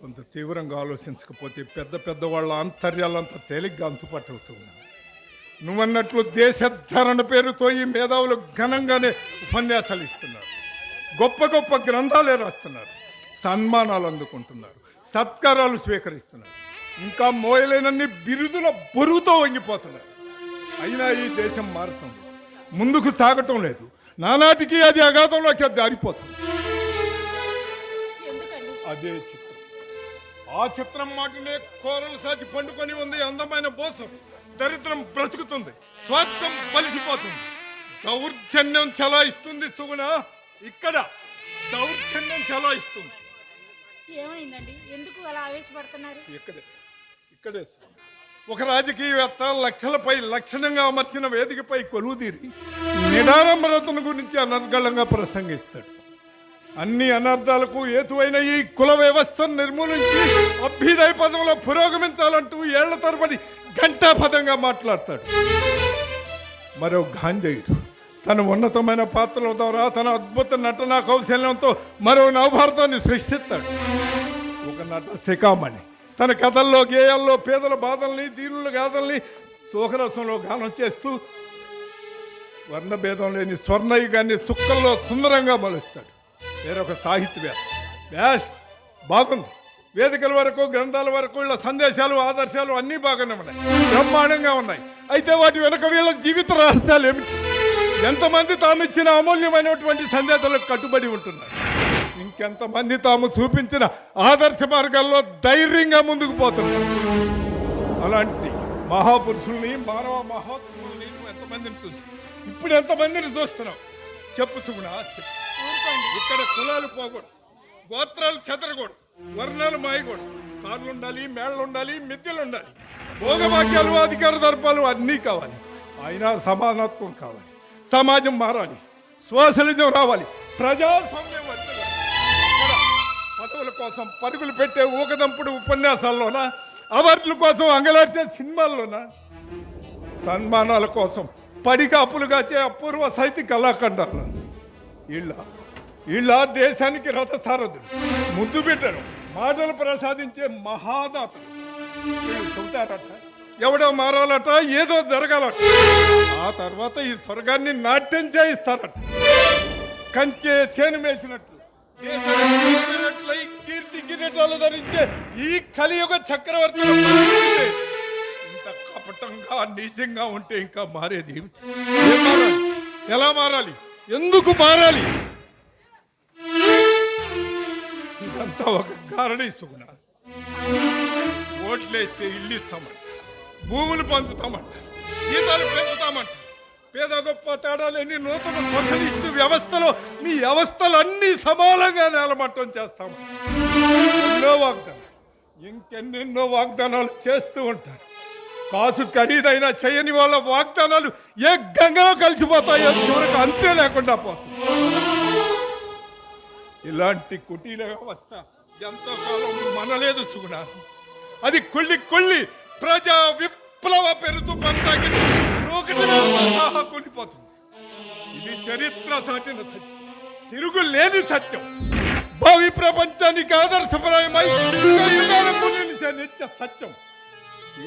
కొంత తీవ్రంగా ఆలోచించకపోతే పెద్ద పెద్ద వాళ్ళ ఆంతర్యాలంతా తేలిగ్గా అంతుపట్టవచ్చు. నువ్వన్నట్లు దేశధరణ పేరుతో ఈ మేధావులు ఘనంగానే ఉపన్యాసాలు ఇస్తున్నారు, గొప్ప గొప్ప గ్రంథాలే రాస్తున్నారు, సన్మానాలు అందుకుంటున్నారు, సత్కారాలు స్వీకరిస్తున్నారు, ఇంకా మోయలేనన్ని బిరుదుల బరువుతో వంగిపోతున్నారు. అయినా ఈ దేశం మారటం లేదు, ముందుకు సాగటం లేదు. నానాటికి అది అగాధంలోకి జారిపోతుంది. అదే చిత్రం, ఆ చిత్రం మాటనే కోరలు సాచి పండుకొని ఉంది అందమైన బోసం. దరిద్రం బ్రతుకుతుంది, స్వార్థం బలిసిపోతుంది, దౌర్జన్యం చలాయిస్తుంది. సుగుణ, ఇక్కడ దౌర్జన్యం చలాయిస్తుంది. ఏమైందండి? ఎందుకు అలా ఆవేశపడుతున్నారు? ఇక్కడే ఒక రాజకీయవేత్త లక్షలపై లక్షణంగా అమర్చిన వేదికపై కొలువుదీరి నిడారంభరతన గురించి అనర్గళంగా ప్రసంగిస్తాడు. అన్ని అనర్థాలకు హేతువైన ఈ కుల వ్యవస్థను నిర్మూలించి అభ్యుదయ పదంలో పురోగమించాలంటూ ఏళ్ల తరబడి ఘంటాపదంగా మాట్లాడతాడు. మరో గాంధేయుడు తన ఉన్నతమైన పాత్రల ద్వారా తన అద్భుత నటనా కౌశల్యంతో మరో నవభారతాన్ని సృష్టిస్తాడు. ఒక నట శిఖామణి తన కథల్లో గేయాల్లో పేదల బాధల్ని దీనుల గాథల్ని శోకరసంలో గానం చేస్తూ వర్ణభేదం లేని స్వర్ణయుగాన్ని సుక్కల్లో సుందరంగా మలుస్తాడు. వేరొక సాహిత్యవేత్త వ్యాస్ బాగుంది, వేదికల వరకు గ్రంథాల వరకు వీళ్ళ సందేశాలు ఆదర్శాలు అన్నీ బాగానే ఉన్నాయి, బ్రహ్మాండంగా ఉన్నాయి. అయితే వాటి వెనక వీళ్ళ జీవిత రహస్యాలు ఏమిటి? ఎంతమంది తాము ఇచ్చిన అమూల్యమైనటువంటి సందేశాలకు కట్టుబడి ఉంటున్నారు? ఇంకెంతమంది తాము చూపించిన ఆదర్శ మార్గాల్లో ధైర్యంగా ముందుకు పోతున్నారు? అలాంటి మహాపురుషుల్ని, మానవ మహోత్సవాల్ని నువ్వు ఎంతమందిని చూసి ఇప్పుడు ఎంతమందిని చూస్తున్నావు? చెప్పు సుగుణ, చెప్పు. ఇక్కడ కులాలు పోకూడదు, గోత్రాలు చెదరకూడదు, వర్ణాలు మాయకూడదు, కార్లు ఉండాలి, మేళ్ళు ఉండాలి, మిద్దెలు ఉండాలి, భోగవాక్యాలు అధికార దర్పాలు అన్నీ కావాలి. అయినా సమానత్వం కావాలి, సమాజం మారాలి, సోషలిజం రావాలి, ప్రజాస్వామ్యం వర్తిల్లాలి. పదవుల కోసం పరుగులు పెట్టే ఊకదంపుడు ఉపన్యాసాల్లోనా, అవార్డుల కోసం అంగలార్చే సినిమాల్లోనా, సన్మానాల కోసం పడిగాపులు కాచే అపూర్వ సాహిత్య కళాఖండాల్లో వీళ్ళ దేశానికి రథసారథులు, ముద్దు బిడ్డరు, మాటలు ప్రసాదించే మహాదాతలు. వీళ్ళు చెబుతారట ఎవడో మారాలట, ఏదో జరగాలట, ఆ తర్వాత ఈ స్వర్గాన్ని నాట్యం చేయిస్తారట. కంచే సేను మేసినట్లు కీర్తి కిరీటాలు ధరించే ఈ కలియుగ చక్రవర్తి ఇంత కపటంగా నీచంగా ఉంటే ఇంకా మారేది ఏమిటి? ఎలా మారాలి? ఎందుకు మారాలి? ఇదంతా ఒక కారణి సుగుణ. ఓట్లేస్తే ఇల్లు ఇస్తామంట, భూములు పంచుతామంట, జీతాలు పెంచుతామంట, పేద గొప్ప తేడా లేని నూతన సోషలిస్టు వ్యవస్థలో మీ వ్యవస్థలన్నీ సమానంగా నేలమట్టం చేస్తాము. ఎన్నో వాగ్దానాలు, ఇంకెన్నెన్నో వాగ్దానాలు చేస్తూ ఉంటారు. కాసు ఖరీదైనా చేయని వాళ్ళ వాగ్దానాలు ఏ గంగలో కలిసిపోతాయో చివరికి అంతే లేకుండా పోతుంది. ఇలాంటి కుటీల వ్యవస్థ ఎంతో కాలం మనలేదు సుగుణ. అది కుళ్ళి ప్రజా విప్లవ పెరుతూ పంతాకి కూలిపోతుంది. ఇది చరిత్ర సాటిన సత్యం, తిరుగులేని సత్యం, భావి ప్రపంచానికి ఆదర్శప్రాయమై యుగాలకు నిలిచే నిత్య సత్యం.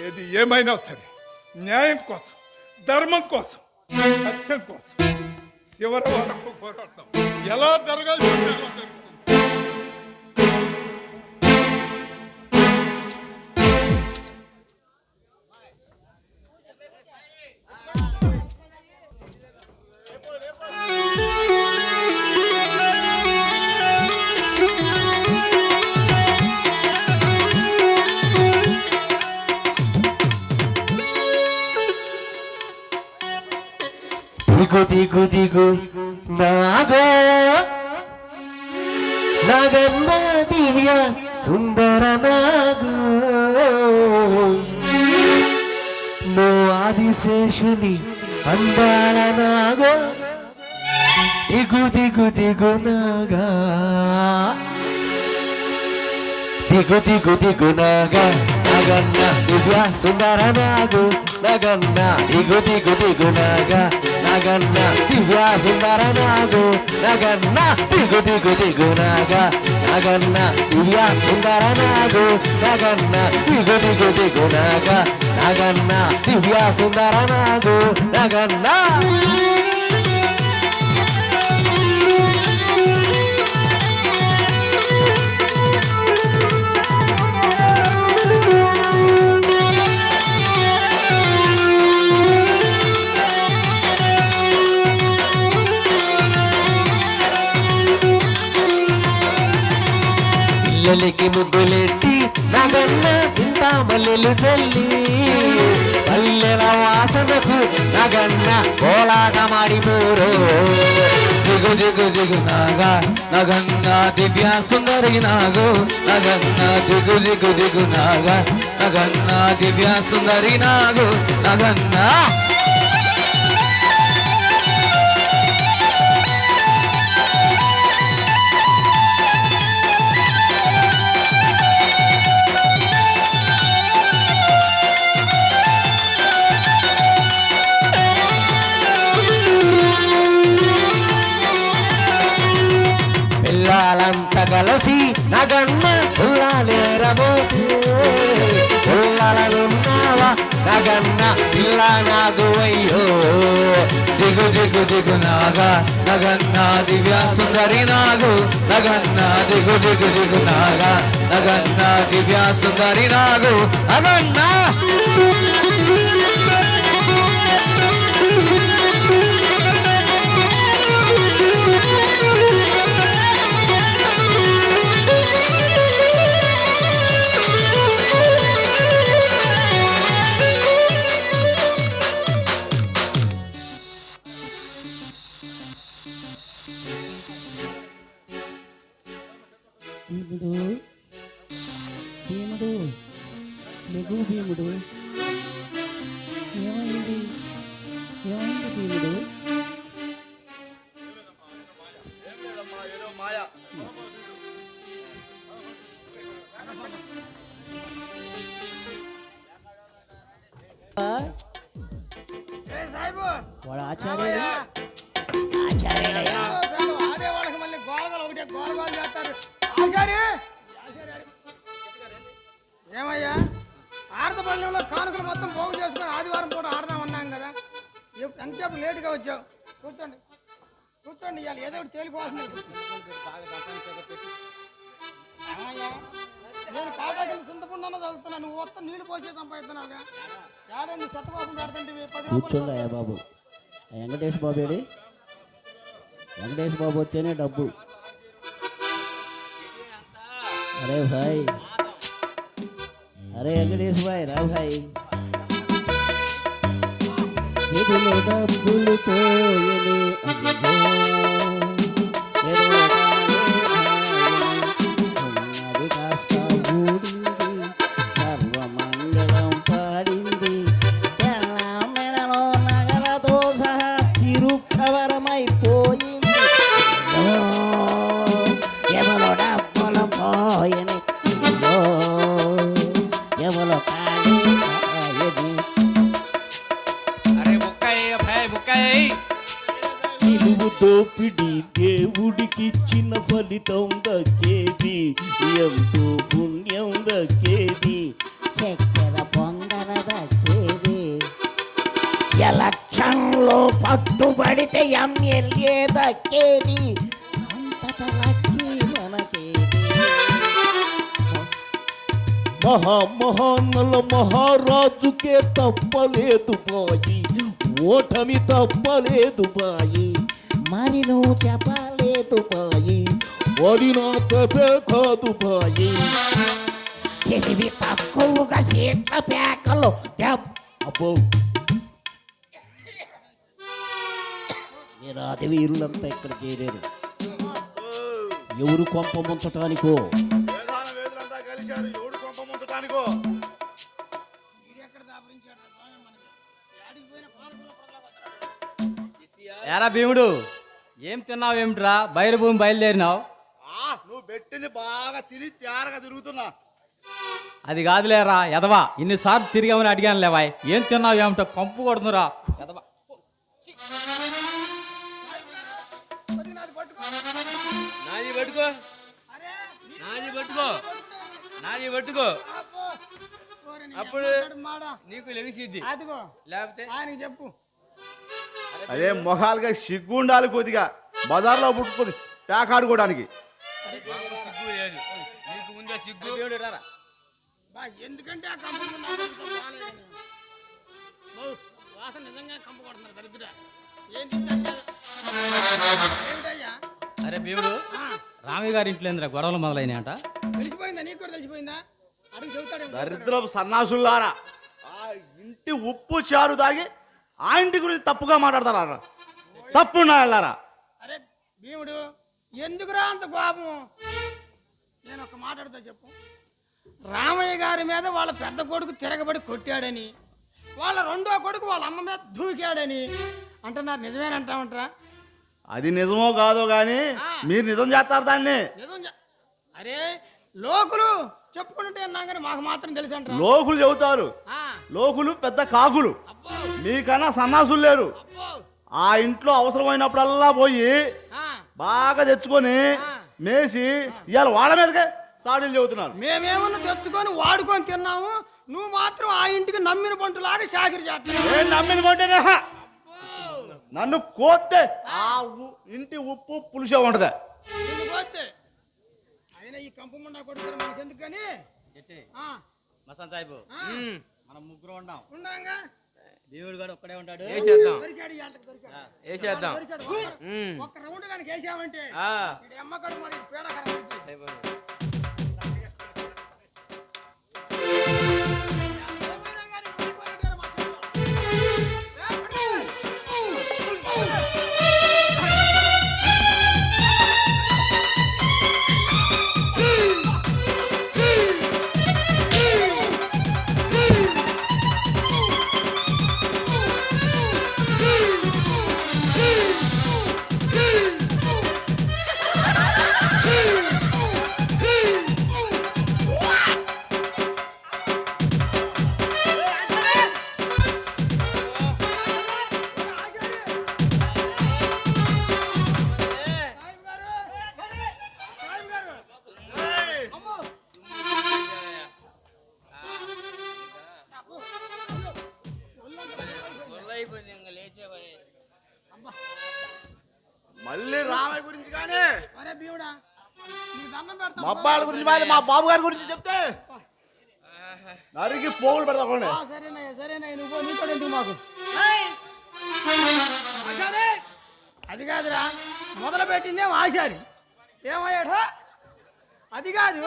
ఏది ఏమైనా సరే న్యాయం కోసం, ధర్మం కోసం, సత్యం కోసం చివరి వరకు పోరాడతాం. ఎలా జరగాలి జరుగుతుంది. దిగు దిగు నాగో నాగమ్మ దివ్య సుందర నాగో, నో ఆదిశేషుని అందాల నాగో, దిగు దిగు దిగు నాగా, దిగు దిగు దిగు నాగా. నగన్న దివ్య సుందర నాగు నగన్న దిగు దిగు దిగు నాగా నగన్న దివ్య సుందర నాగు నగన్న దిగు దిగు దిగు నాగా నగన్న దివ్య సుందర నాగు నగన్న దిగు దిగు దిగు నాగా నగన్న దివ్య సుందర నాగు నగన్న పిల్లలకి ముగ్గులెట్టి నగన్న చింతామల్లెలు చల్లి పల్లెల వాసనకు నగన్న కోలాట మాడిపోరు దిగు దిగు దిగు నాగా నగన్న దివ్య సుందరి నాగు నగన్న దిగు దిగు దిగు నాగా నగన్న దివ్య సుందరి నాగు నగన్న పిల్లలంతా కలిసి నగన్న పుల్లాలేరబోతే పుల్లలనున్నావా నగన్న పిల్ల నాగు అయ్యో దిగు దిగు దిగు నాగా నగన్న దివ్య సుందరి నాగు నగన్న దిగు దిగు దిగు నాగా నగన్న దివ్య సుందరి నాగు నగన్న భీముడు భీముడు లెగు భీముడు ఏమైంది ఏమైంది భీముడు వాడు ఆచార్యుడు ఆచార్యుడయ్యా ఆడేవాళ్ళకి మళ్ళీ గోలగలు ఒకటే గోలగోలు చేస్తారు. ఆచార్య ఏమయ్యా ఆడపల్లెంలో కానుకలు మొత్తం పోగు చేసుకుని ఆదివారం పూట ఆడదామన్నాం కదా ఎంతసేపు లేటుగా వచ్చావు. కూర్చోండి కూర్చోండి ఇవాళ ఏదో ఒకటి తేలిపోతుంది. ఏమయ్యా నేను కాటాకి చింతకుండా చదువుతున్నా నువ్వు మొత్తం నీళ్లు పోసే సంపాదిస్తున్నావుగా ఏడాది చెత్త కోసం పెడుతుంటే 10 కూర్చోండి బాబు వెంకటేష్ బాబు ఏడి వెంకటేష్ బాబు వస్తేనే డబ్బు. అరే భాయ్ అరే వెంకటేష్ భాయ్ రా భాయ్ చేతులు డబ్బులు పోయని ఉన్నది కాస్త ఊడింది సర్వమంగళం పాడింది మెడలో నగలతో సహా తిరుక్కవరమైపోయింది ఎవరో డబ్బులు పోయని ఎవరో కాలి అరే బుక్కయ్య భాయ్ బుక్కయ్య నిలువు దోపిడి దేవుడికిచ్చిన ఫలితం దక్కేది ఎంతో పుణ్యం దక్కేది చక్కెర పొంగర దక్కేది ఎలక్షన్లో పట్టుబడితే ఎమ్మెల్యే దక్కేది అంతట లక్కీ మనకేది మహామహాన్నుల మహారాజుకే తప్పలేదు బాయి ఓటమి తప్పలేదు బాయి మరి నువ్వు చెప్పలేదు బాయి ఓడి నా తప్పే కాదు బాయి తెలివి తక్కువగా సీట్ల పేకలు అబ్బో వీరాది వీరులంతా ఇక్కడ చేరారు ఎవరు కొంప ముంచటానికో ఎరా భీముడు ఏం తిన్నావేమిట్రా బయలుభూమి బయలుదేరినావు? నువ్వు పెట్టింది బాగా తిని తేరగా తిరుగుతున్నా అది కాదులేరా ఎదవా, ఇన్నిసార్లు తిరిగామని అడిగాను లేవాయ్. ఏం తిన్నావు ఏమిటో కంపు కొడుతురా ఎదవా. కొద్దిగా నాది పట్టుకో. నాది పట్టుకో, అరే, నాది పట్టుకో, నాది పట్టుకో. అబ్బో. ఓరి నీ అప్పుడు అమ్మగాడు మాడ. నీకు లెగిసిద్ది, అదిగో లేకపోతే ఆయనకి చెప్పు. అదే మొహాలుగా సిగ్గు ఉండాలి కొద్దిగా, బజార్లో పుట్టుకొని పేకాడుకోవడానికి. సిగ్గు లేదు, నీకు ముందే సిగ్గు. బా, ఎందుకంటే ఆ కంపు వాసన నిజంగా కంపు కొడుతున్నారు దరిద్ర. ఏమిటయ్యా? అరే భీముడు, ఆ, రామయ్య గారి ఇంట్లో ఏందిరా గొడవలు మొదలైనాయంట? తెలిసిపోయిందా? నీకు కూడా తెలిసిపోయిందా? అడుగు చెబుతాడు. దరిద్రపు సన్నాసులారా, ఆ ఇంటి ఉప్పు చారు తాగి ఆ ఇంటి గురించి తప్పుగా మాట్లాడతారా? తప్పున్నా వెళ్ళారా? అరే భీముడు, ఎందుకురా అంత కోపం? నేను ఒక మాట్లాడుతా చెప్పు. రామయ్య గారి మీద వాళ్ళ పెద్ద కొడుకు తిరగబడి కొట్టాడని, వాళ్ళ రెండో కొడుకు వాళ్ళ అమ్మ మీద దూకాడని అంటున్నారు. నిజమేనంటామంటారా? అది నిజమో కాదో గాని మీరు నిజం చేస్తారు దాన్ని. నిజం అరే లోకులు చెప్పుకుంటే అన్నా కానీ మాకు మాత్రం తెలుసు అంటారా? లోకులు చెబుతారు, లోకులు పెద్ద కాకులు. అబ్బో మీకన్నా సన్నాసులు లేరు. అబ్బో. ఆ ఇంట్లో అవసరమైనప్పుడల్లా పోయి ఆ, బాగా తెచ్చుకొని మేసి ఇవాళ వాళ్ళ మీదకే సాడీలు చెబుతున్నారు. మేమేమన్నా తెచ్చుకొని వాడుకొని తిన్నాము, నువ్వు మాత్రం ఆ ఇంటికి నమ్మిన పంటులాగా చాకరీ చేస్తున్నావు. నేను నమ్మిన కొంటేనే నన్ను కోస్తే ఆ ఇంటి ఉప్పు పులుసే ఉంటది. నిన్ను పోతే అయినా ఈ కంపు ముండా కొడుకుని మనకు ఎందుకు కానీ మసాన్ సాహిబు, మనం ముగ్గురు ఉన్నాం. ఉండంగా దేవుడు కూడా ఒక్కడే ఉంటాడు. దొరికాడు ఇవాళకి దొరికాడు. వేసేద్దాం. దొరికాడు. ఒక్క రౌండ్ కానీ వేసామంటే ఆ. ఇది అమ్మకడు మరి పేడ కరాలి. మళ్ళీ రామయ్య గురించి కానీ అరే భీముడా, నీ దండం పెడతా. మా అబ్బాయిల గురించి మరి మా బాబు గారి గురించి చెప్తే నరికి పోగులు పెడతాకండి. సరేనయ్యా సరేనయ్యా, నువ్వు నీ కూడా ఎందుకు మాకు ఆచారి? అది కాదురా, మొదలు పెట్టిందేం ఆచారి. ఏమయ్యాడ్రా? అది కాదు,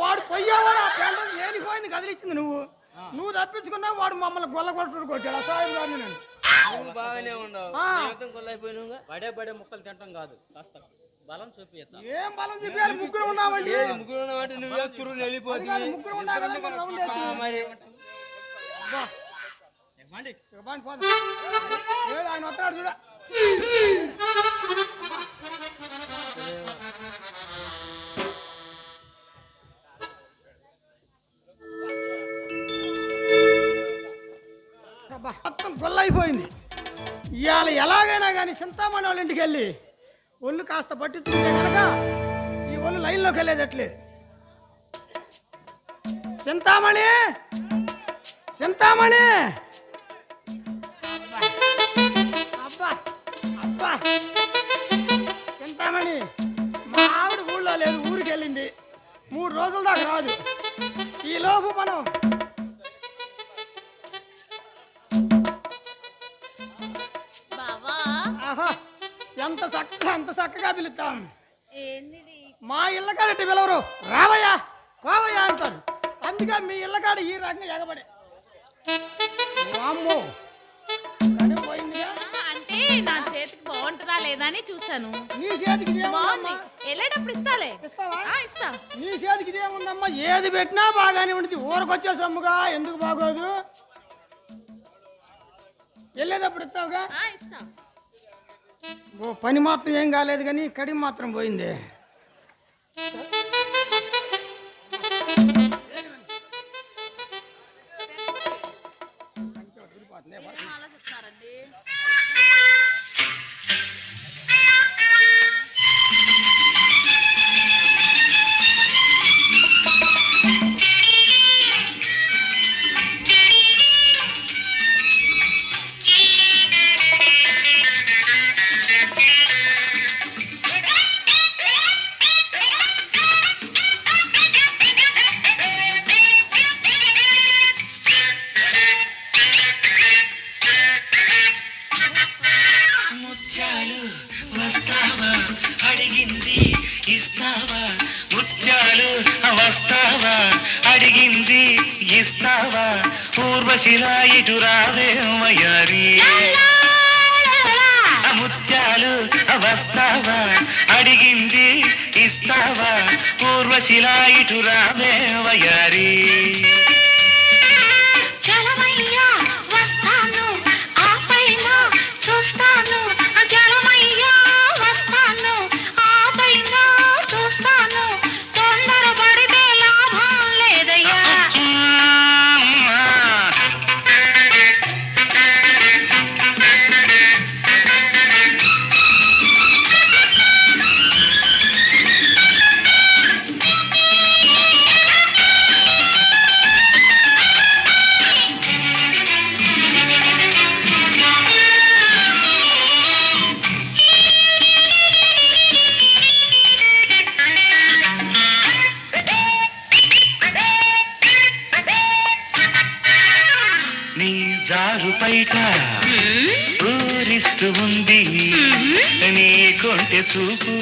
వాడు పోయేవాడు ఆ పెంట ఏలిపోయింది కదిలిచ్చింది. నువ్వు తప్పించుకున్నావు, వాడు మమ్మల్ని గొల్ల కొట్టుడు కొట్టాడు. అసహాయం కాదు నేను. బాగానే ఉండవు, ఆ. పడే పడే ముక్కలు తింటాం కాదు, కాస్త బలం చూపించా. ఏం బలం చెప్పారు? ముగ్గురు ఉన్నామండి. ముగ్గురు ఉన్నామంటే నువ్వే తురులు అది వెళ్ళిపోతుంది. కాదు, ముగ్గురు ఉండాలి మరి రౌండ్ వేస్తున్నాం. మరి అబ్బా, ఇవ్వండి. ఇక బాండి పోదాం. ఏడు ఆయన వస్తాడు చూడ. అబ్బా, మొత్తం అయిపోయింది. ఇవాళ ఎలాగైనా కానీ చింతామణి వాళ్ళ ఇంటికి వెళ్ళి ఒళ్ళు కాస్త పట్టించుకుంటే కనుక ఈ ఒళ్ళు లైన్లోకి వెళ్ళేదట్లేదు. చింతామణి, చింతామణి, అబ్బా అబ్బా, చింతామణి, మా ఆవిడ ఊళ్ళో లేదు, ఊరికి వెళ్ళింది. 3 రోజుల దాకా రాదు. ఈలోపు మనం ఆహా, ఎంత చక్కగా పిలుస్తాం. మా ఇళ్ళకాడ పిలవరు, రావయ్యా రావయ్యా అంటారు. అందుకే మీ ఇళ్ళకాడ ఈ రకంగా ఎగబడే. వామ్మో, కడుపు పోయిందిగా. అంటే నా చేతికి బాగుంటుందా లేదా అని చూసాను. నీ చేతికి బాగుంది, ఇదేముందమ్మా? వెళ్ళేటప్పుడు ఇస్తాలే. ఇస్తావా? ఇస్తా. నీ చేతికి ఇదేముందమ్మా? ఏది పెట్టినా బాగానే ఉంటుంది. ఊరకొచ్చే సొమ్ముగా ఎందుకు బాగోదు? వెళ్ళేటప్పుడు ఇస్తావుగా? ఇస్తా. ఓ పని మాత్రం ఏం కాలేదు కానీ కడిగి మాత్రం పోయింది. అడిగింది ఇస్తావా ఊర్వశిలా ఇటు రావే వయారి ముత్యాలు వస్తావా అడిగింది ఇస్తావా ఊర్వశిలా ఇటు రావే వయారి జలమయ్యా వస్తాను ఆ పైన చూస్తాను జలమయ్యా వస్తాను ఆ పైన చూస్తాను తొందరపడితే లాభం లేదయ్యా నీ జారు పైట ఊరిస్తూ ఉంది నీ కొంటె చూపు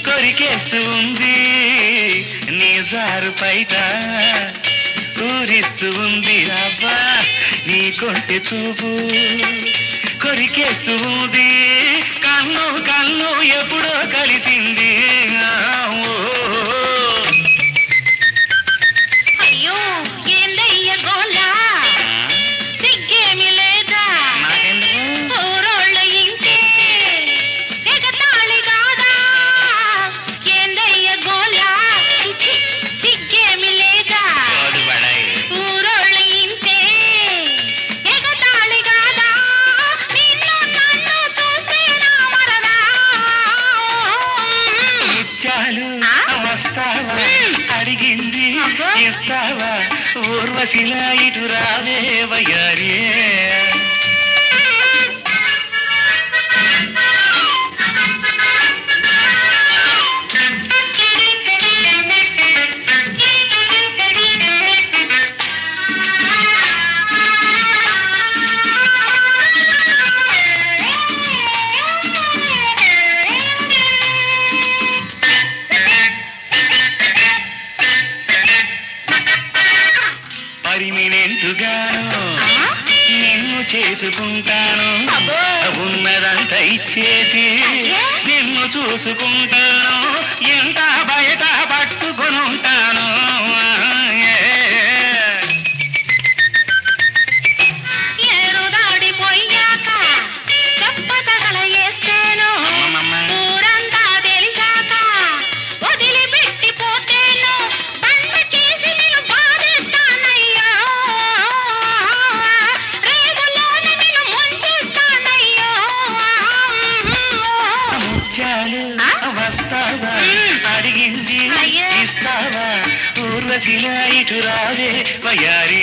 కొరికేస్తూ ఉంది నీ జారు పైట ఊరిస్తూ ఉంది అబ్బా నీ కొంటె చూపు కొరికేస్తూ ఉంది కన్ను కన్ను ఎప్పుడో కలిసింది అయ్యో ఏందయ్య గోలా సిగ్గేమి లేదా ఊరోళ్ళ ఇంటే ఎగతాళి కాదా ఏందయ్య గోలా చిచి సిగ్గేమి లేదా ఊరోళ్ళ ఇంటే ఎగతాళి కాదా నిన్ను నన్ను చూస్తే నా మరదా ముత్యాలు వస్తావా అడిగింది ఇస్తావా ఊర్వశిలా ఇటు రావే వయారి పరిమినెంటుగాను నిన్ను చేసుకుంటాను ఉన్నదంతా ఇచ్చేసి నిన్ను చూసుకుంటాను ఎంత బయట పట్టుకొని ఉంటాను ఏరుదాడి పోయాక చెప్పతగల వేస్తేను ఊరంతా తెలిసాక వదిలిపెట్టిపోతేను బండ చేసి నేను బాధేస్తానయ్యో రేగులోన నేను ముంచేస్తానయ్యో ముత్యాలు వస్తావా అడిగింది ఇస్తావా ఊర్వశిలా ఇటు రావే వయారి